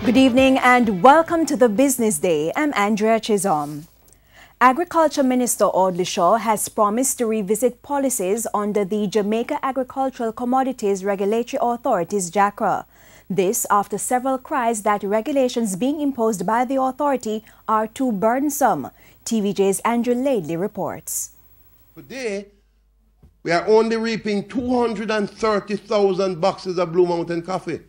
Good evening and welcome to the Business Day. I'm Andrea Chisholm. Agriculture Minister Audley Shaw has promised to revisit policies under the Jamaica Agricultural Commodities Regulatory Authority's JACRA. This after several cries that regulations being imposed by the authority are too burdensome. TVJ's Andrew Laidley reports. Today, we are only reaping 230,000 boxes of Blue Mountain coffee,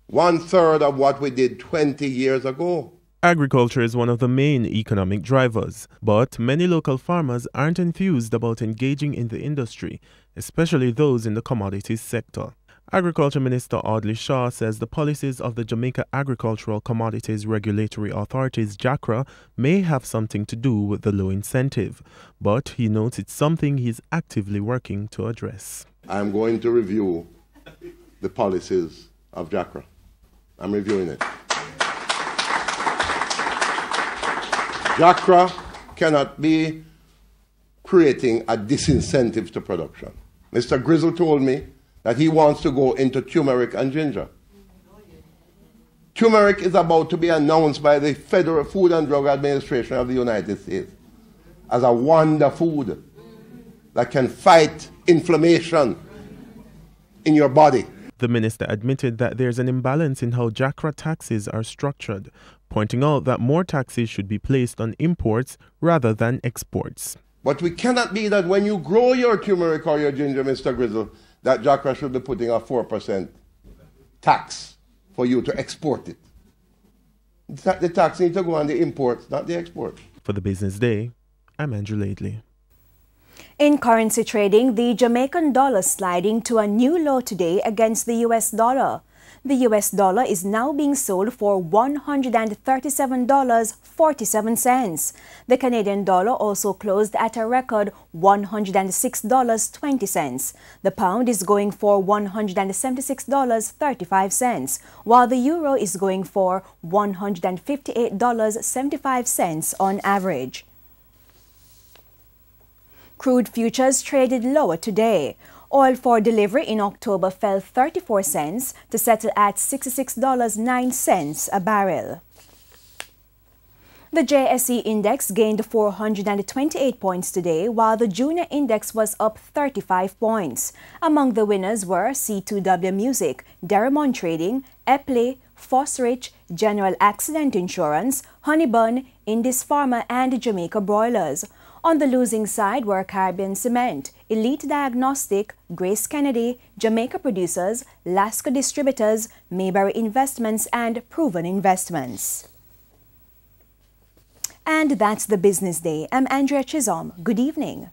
1/3 of what we did 20 years ago. Agriculture is one of the main economic drivers, but many local farmers aren't enthused about engaging in the industry, especially those in the commodities sector. Agriculture Minister Audley Shaw says the policies of the Jamaica Agricultural Commodities Regulatory Authority's JACRA may have something to do with the low incentive, but he notes it's something he's actively working to address. I'm going to review the policies of JACRA. I'm reviewing it. JACRA cannot be creating a disincentive to production. Mr. Grizzle told me that he wants to go into turmeric and ginger. Turmeric is about to be announced by the Federal Food and Drug Administration of the United States as a wonder food that can fight inflammation in your body. The minister admitted that there's an imbalance in how JACRA taxes are structured, pointing out that more taxes should be placed on imports rather than exports. But we cannot be that when you grow your turmeric or your ginger, Mr. Grizzle, that JACRA should be putting a 4% tax for you to export it. The tax needs to go on the imports, not the export. For the Business Day, I'm Andrew Laidley. In currency trading, the Jamaican dollar sliding to a new low today against the US dollar. The US dollar is now being sold for $137.47. The Canadian dollar also closed at a record $106.20. The pound is going for $176.35, while the euro is going for $158.75 on average. Crude futures traded lower today. Oil for delivery in October fell 34 cents to settle at $66.09 a barrel. The JSE index gained 428 points today, while the junior index was up 35 points. Among the winners were C2W Music, Derrimon Trading, Epley, Fosrich, General Accident Insurance, Honeybun, Indus Pharma and Jamaica Broilers. On the losing side were Caribbean Cement, Elite Diagnostic, Grace Kennedy, Jamaica Producers, Lasco Distributors, Mayberry Investments and Proven Investments. And that's the Business Day. I'm Andrea Chisholm. Good evening.